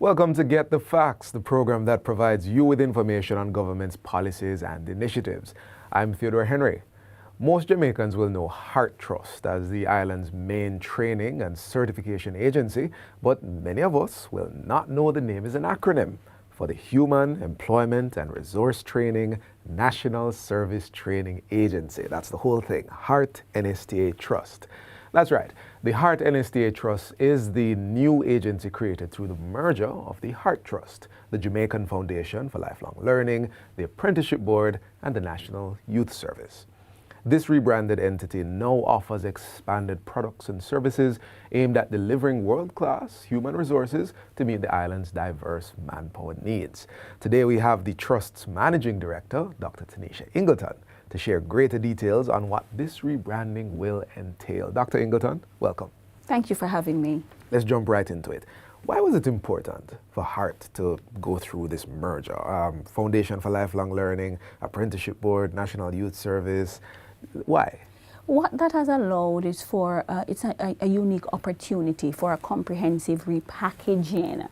Welcome to Get the Facts, the program that provides you with information on government's policies and initiatives. I'm Theodore Henry. Most Jamaicans will know HEART Trust as the island's main training and certification agency, but many of us will not know the name is an acronym for the Human Employment and Resource Training National Service Training Agency. That's the whole thing, HEART NSTA Trust. That's right. The HEART NSTA Trust is the new agency created through the merger of the HEART Trust, the Jamaican Foundation for Lifelong Learning, the Apprenticeship Board, and the National Youth Service. This rebranded entity now offers expanded products and services aimed at delivering world-class human resources to meet the island's diverse manpower needs. Today we have the Trust's Managing Director, Dr Tanishia Ingleton, to share greater details on what this rebranding will entail. Dr. Ingleton, welcome. Thank you for having me. Let's jump right into it. Why was it important for HEART to go through this merger? Foundation for Lifelong Learning, Apprenticeship Board, National Youth Service. Why? What that has allowed is for, it's a unique opportunity for a comprehensive repackaging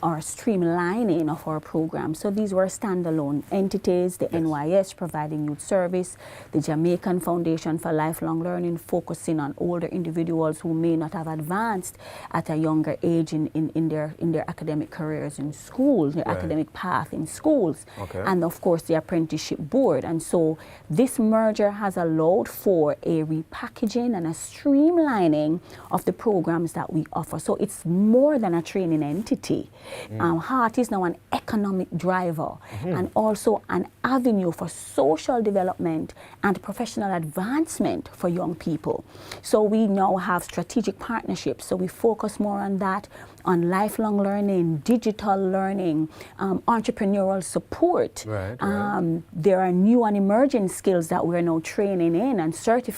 or streamlining of our program. So these were standalone entities, the NYS providing youth service, the Jamaican Foundation for Lifelong Learning focusing on older individuals who may not have advanced at a younger age in their academic careers in schools, their academic path in schools, and of course the Apprenticeship Board. And so this merger has allowed for a repackaging and a streamlining of the programs that we offer. So it's more than a training entity. HEART is now an economic driver and also an avenue for social development and professional advancement for young people. So we now have strategic partnerships. So we focus more on that, on lifelong learning, digital learning, entrepreneurial support. There are new and emerging skills that we're now training in and certifying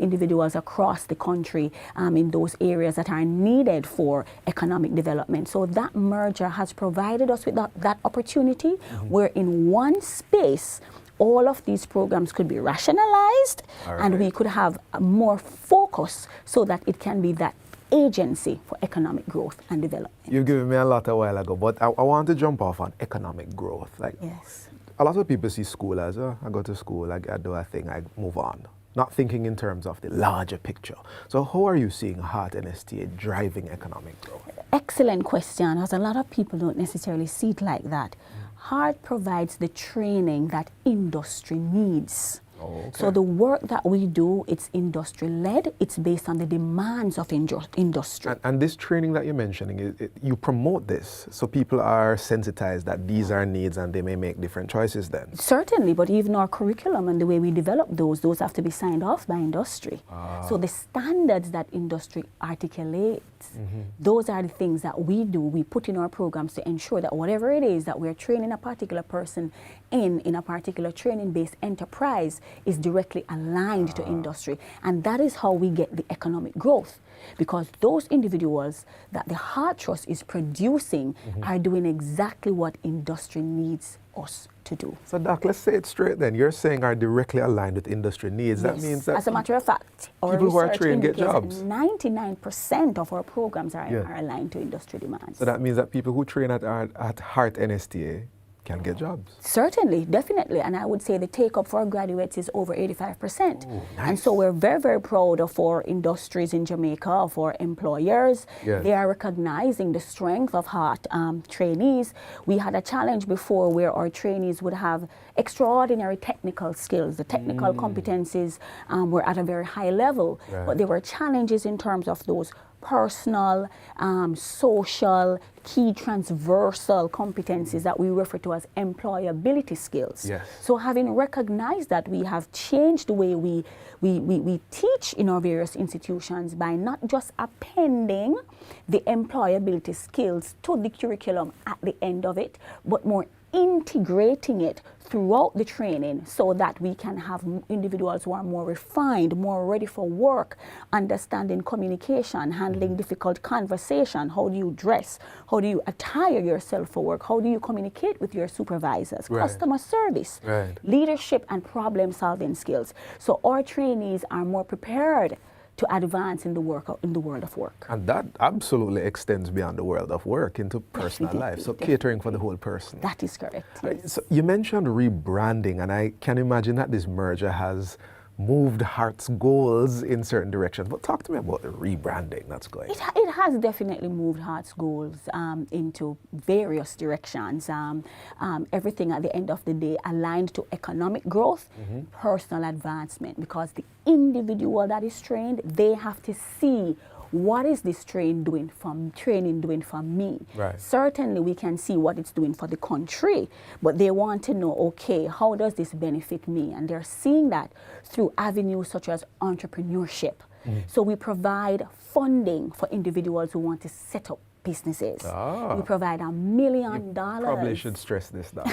individuals across the country in those areas that are needed for economic development. So that merger has provided us with that opportunity where in one space all of these programs could be rationalized and we could have more focus so that it can be that agency for economic growth and development. You've given me a lot a while ago, but I want to jump off on economic growth. A lot of people see school as, I go to school, I do a thing, I move on. Not thinking in terms of the larger picture. So how are you seeing HEART NSTA driving economic growth? Excellent question, as a lot of people don't necessarily see it like that. HEART provides the training that industry needs. So the work that we do, it's industry-led, it's based on the demands of industry. And this training that you're mentioning, you promote this, so people are sensitized that these are needs and they may make different choices then? Certainly, but even our curriculum and the way we develop those have to be signed off by industry. So the standards that industry articulates, those are the things that we do, we put in our programs to ensure that whatever it is that we're training a particular person in a particular training-based enterprise is directly aligned to industry. And that is how we get the economic growth, because those individuals that the HEART Trust is producing are doing exactly what industry needs us to do. So Doc, let's say it straight then. You're saying are directly aligned with industry needs. Yes. That means that as a matter of fact, people who are trained get jobs. 99% of our programs are aligned to industry demands. So that means that people who train at HEART NSTA can get jobs. Certainly, definitely, and I would say the take-up for our graduates is over 85%. Ooh, nice. And so we're very, very proud of our industries in Jamaica, of our employers. They are recognizing the strength of HEART trainees. We had a challenge before where our trainees would have extraordinary technical skills. The technical competencies were at a very high level, but there were challenges in terms of those personal, social, key transversal competencies that we refer to as employability skills. So having recognized that, we have changed the way we teach in our various institutions by not just appending the employability skills to the curriculum at the end of it, but more integrating it throughout the training so that we can have individuals who are more refined, more ready for work, understanding communication, handling difficult conversation. How do you dress? How do you attire yourself for work? How do you communicate with your supervisors? Customer service, leadership and problem solving skills. So our trainees are more prepared to advance in the world of work. And that absolutely extends beyond the world of work into personal life. So catering for the whole person. That is correct. Yes. So you mentioned rebranding, and I can imagine that this merger has moved HEART's goals in certain directions. But talk to me about the rebranding that's going on. It has definitely moved HEART's goals into various directions. Everything at the end of the day aligned to economic growth, personal advancement, because the individual that is trained, they have to see what is this training doing for me? Right. Certainly we can see what it's doing for the country, but they want to know, okay, how does this benefit me? And they're seeing that through avenues such as entrepreneurship. So we provide funding for individuals who want to set up businesses. We provide $1 million. Probably should stress this now.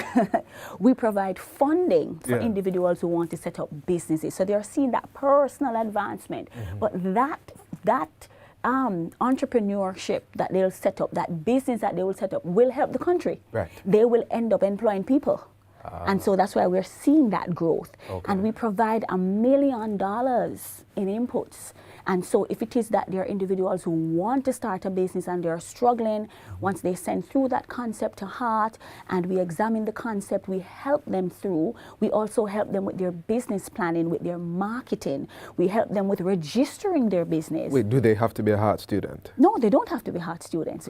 We provide funding for individuals who want to set up businesses. So they're seeing that personal advancement. But that entrepreneurship that they'll set up, that business that they will set up, will help the country. Right. They will end up employing people. And so that's why we're seeing that growth. Okay. And we provide $1 million in inputs. And so if it is that there are individuals who want to start a business and they're struggling, once they send through that concept to HEART and we examine the concept, we help them through. We also help them with their business planning, with their marketing. We help them with registering their business. Wait, do they have to be a HEART student? No, they don't have to be HEART students.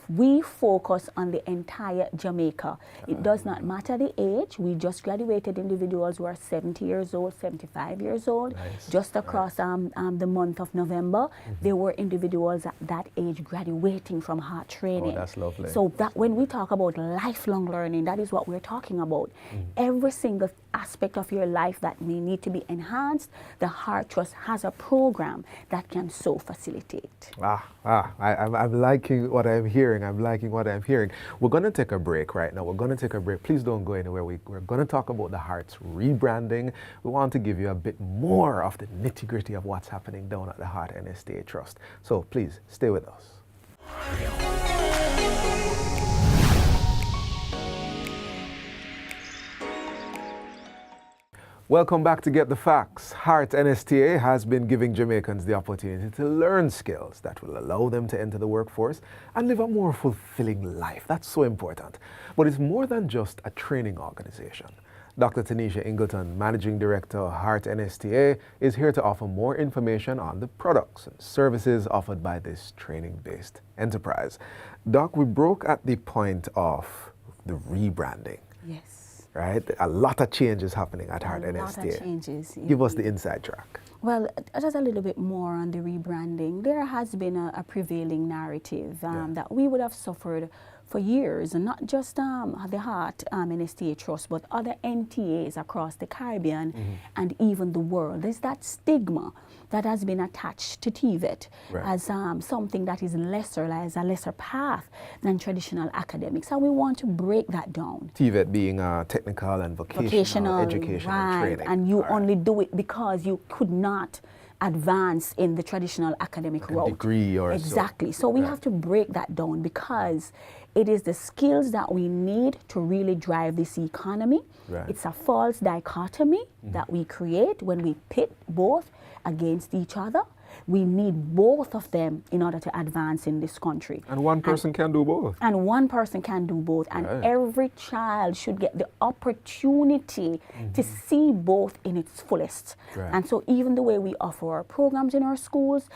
We focus on the entire Jamaica. It does not matter the age. We just graduated individuals who are 70 years old, 75 years old. Nice. Just across the month of November, there were individuals at that age graduating from HEART training. Oh, that's lovely. So that when we talk about lifelong learning, that is what we're talking about. Every single aspect of your life that may need to be enhanced, the HEART Trust has a program that can so facilitate. I'm liking what I'm hearing. I'm liking what I'm hearing. We're going to take a break right now. We're going to take a break. Please don't go anywhere. We're going to talk about the HEART's rebranding. We want to give you a bit more of the nitty-gritty of what's happening down at the HEART NSTA Trust. So please stay with us. Welcome back to Get the Facts. HEART NSTA has been giving Jamaicans the opportunity to learn skills that will allow them to enter the workforce and live a more fulfilling life. That's so important. But it's more than just a training organization. Dr Tanishia Ingleton, Managing Director of HEART NSTA, is here to offer more information on the products and services offered by this training-based enterprise. Doc, we broke at the point of the rebranding. Yes. Right? A lot of changes happening at HEART NSTA. A lot of changes. Give us the inside track. Well, just a little bit more on the rebranding. There has been a prevailing narrative that we would have suffered for years, and not just the HEART NSTA Trust, but other NTAs across the Caribbean and even the world. There's that stigma that has been attached to TVET as something that is lesser, as a lesser path than traditional academics. And we want to break that down. TVET being technical and vocational education and training. And you only do it because you could not advance in the traditional academic route. Degree or exactly. So we have to break that down, because it is the skills that we need to really drive this economy. It's a false dichotomy that we create when we pit both against each other. We need both of them in order to advance in this country. And one person can do both. And one person can do both. And every child should get the opportunity to see both in its fullest. And so even the way we offer our programs in our schools,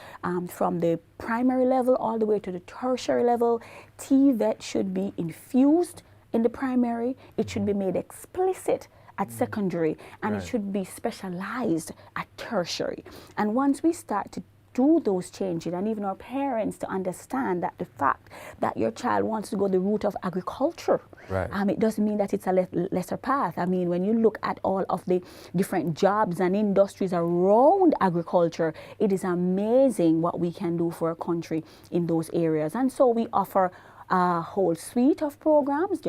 from the primary level all the way to the tertiary level, TVET should be infused in the primary. It should be made explicit at secondary, and it should be specialized at tertiary. And once we start to do those changes, and even our parents to understand that the fact that your child wants to go the route of agriculture, it doesn't mean that it's a lesser path. I mean, when you look at all of the different jobs and industries around agriculture, it is amazing what we can do for a country in those areas. And so we offer a whole suite of programs.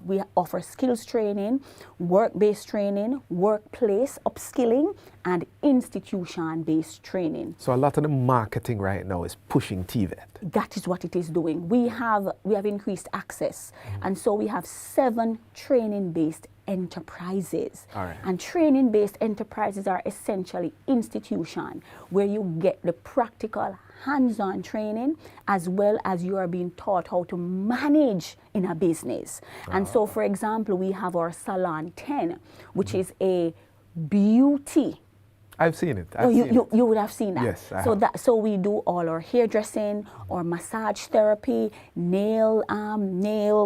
We offer skills training, work-based training, workplace upskilling, and institution-based training. So a lot of the marketing right now is pushing TVET. That is what it is doing. We have increased access, and so we have 7 training-based enterprises. All right. And training-based enterprises are essentially institutions where you get the practical hands-on training as well as you are being taught how to manage in a business. And so, for example, we have our Salon 10, which is a beauty. I've seen it. You would have seen that. Yes, I so have. So we do all our hairdressing, or massage therapy, nail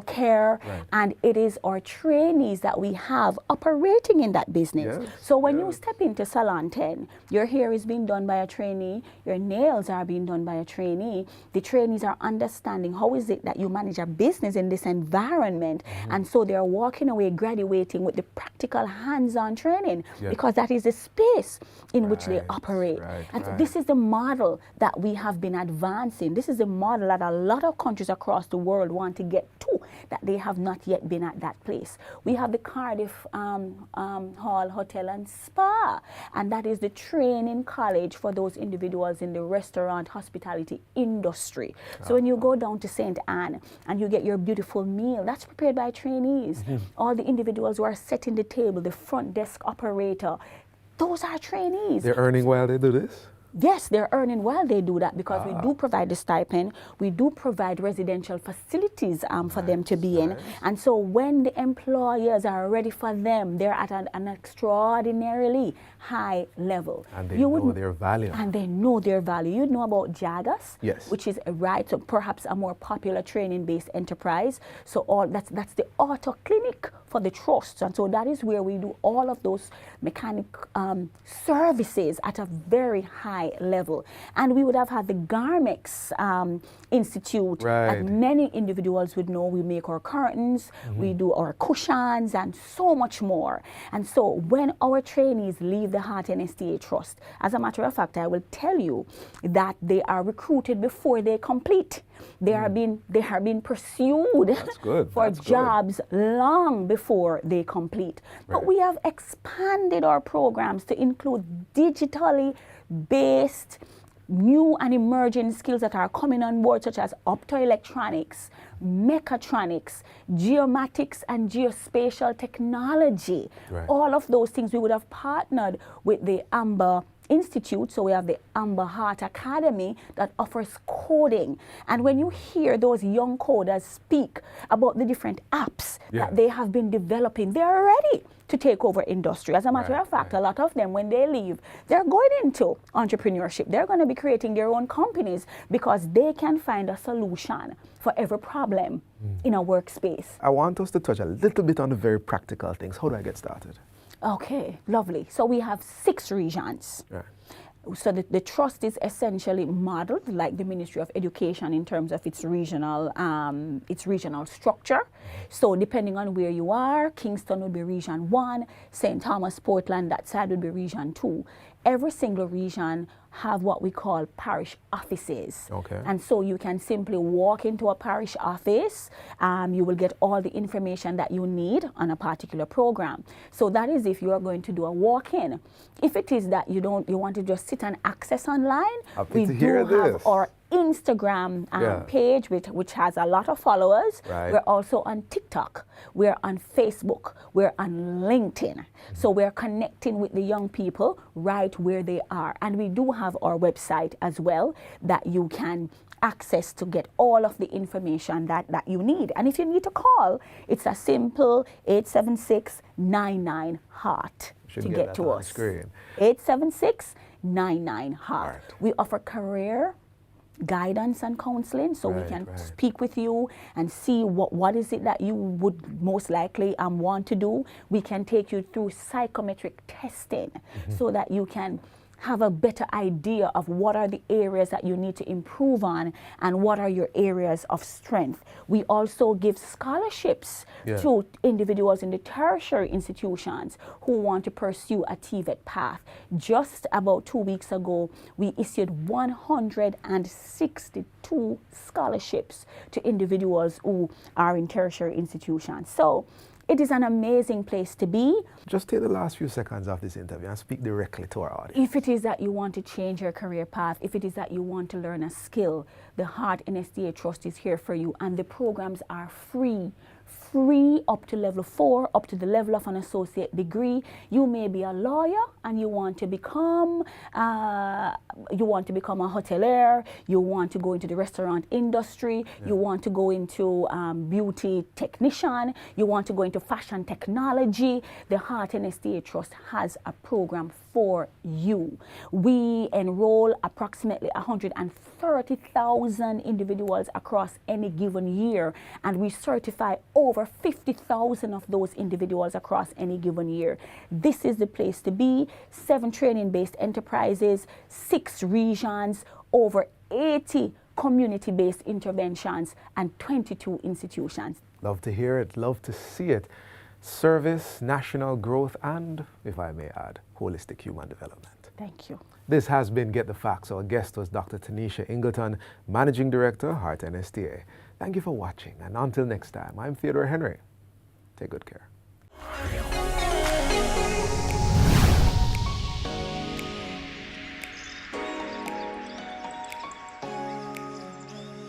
care, Right. and it is our trainees that we have operating in that business. Yes, So when you step into Salon 10, your hair is being done by a trainee, your nails are being done by a trainee. The trainees are understanding how is it that you manage a business in this environment, and so they're walking away graduating with the practical hands-on training, Yes. because that is the space in which they Right, operate. right, And so right. this is the model that we have been advancing. This is the model that a lot of countries across the world want to get to, that they have not yet been at that place. We have the Cardiff Hall Hotel and Spa, and that is the training college for those individuals in the restaurant hospitality industry. So when you go down to St. Anne and you get your beautiful meal, that's prepared by trainees. All the individuals who are setting the table, the front desk operator, those are trainees. They're earning while they do this? Yes, they're earning while they do that, because we do provide the stipend, we do provide residential facilities for them to be in. And so when the employers are ready for them, they're at an extraordinarily high level. And they know their value. And they know their value. You know about JIS, Yes. which is so perhaps a more popular training-based enterprise. So that's the auto clinic for the trusts, and so that is where we do all of those mechanic services at a very high level. And we would have had the Garmex Institute, Right. as many individuals would know. We make our curtains, we do our cushions, and so much more. And so when our trainees leave the HEART NSTA Trust, as a matter of fact, I will tell you that they are recruited before they complete. They are being pursued That's good. for That's good. jobs long before they complete. But Right. we have expanded our programs to include digitally based new and emerging skills that are coming on board, such as optoelectronics, mechatronics, geomatics, and geospatial technology. Right. All of those things we would have partnered with the Amber Institute. So we have the Amber Heart Academy that offers coding. And when you hear those young coders speak about the different apps that they have been developing, they're ready to take over industry. As a matter of fact, a lot of them, when they leave, they're going into entrepreneurship. They're going to be creating their own companies because they can find a solution for every problem in a workspace. I want us to touch a little bit on the very practical things. How do I get started? Okay, lovely. So we have 6 regions. Right. So the trust is essentially modeled like the Ministry of Education in terms of its regional structure. So depending on where you are, Kingston would be Region 1, St. Thomas, Portland, that side would be Region 2. Every single region have what we call parish offices. Okay. And so you can simply walk into a parish office. You will get all the information that you need on a particular program. So that is if you are going to do a walk-in. If it is that you want to just sit and access online, we do have our Instagram page which has a lot of followers. Right. We're also on TikTok. We're on Facebook. We're on LinkedIn. So we're connecting with the young people right where they are. And we do have our website as well that you can access to get all of the information that you need. And if you need to call, it's a simple 876-99-HEART to get to us. 876-99-HEART. We offer career guidance and counseling, so we can speak with you and see what is it that you would most likely want to do. We can take you through psychometric testing so that you can have a better idea of what are the areas that you need to improve on and what are your areas of strength. We also give scholarships to individuals in the tertiary institutions who want to pursue a TVET path. Just about 2 weeks ago, we issued 162 scholarships to individuals who are in tertiary institutions. So it is an amazing place to be. Just take the last few seconds of this interview and speak directly to our audience. If it is that you want to change your career path, if it is that you want to learn a skill, the HEART NSTA Trust is here for you, and the programs are free free up to level 4, up to the level of an associate degree. You may be a lawyer and you want to become a hotelier, you want to go into the restaurant industry, you want to go into beauty technician, you want to go into fashion technology. The HEART NSTA Trust has a program for you. We enroll approximately 130,000 individuals across any given year, and we certify over 50,000 of those individuals across any given year. This is the place to be. 7 training-based enterprises, 6 regions, over 80 community-based interventions, and 22 institutions. Love to hear it, love to see it. Service, national growth, and, if I may add, holistic human development. Thank you. This has been Get the Facts. Our guest was Dr. Taneisha Ingleton, Managing Director, HEART NSTA. Thank you for watching, and until next time, I'm Theodore Henry. Take good care.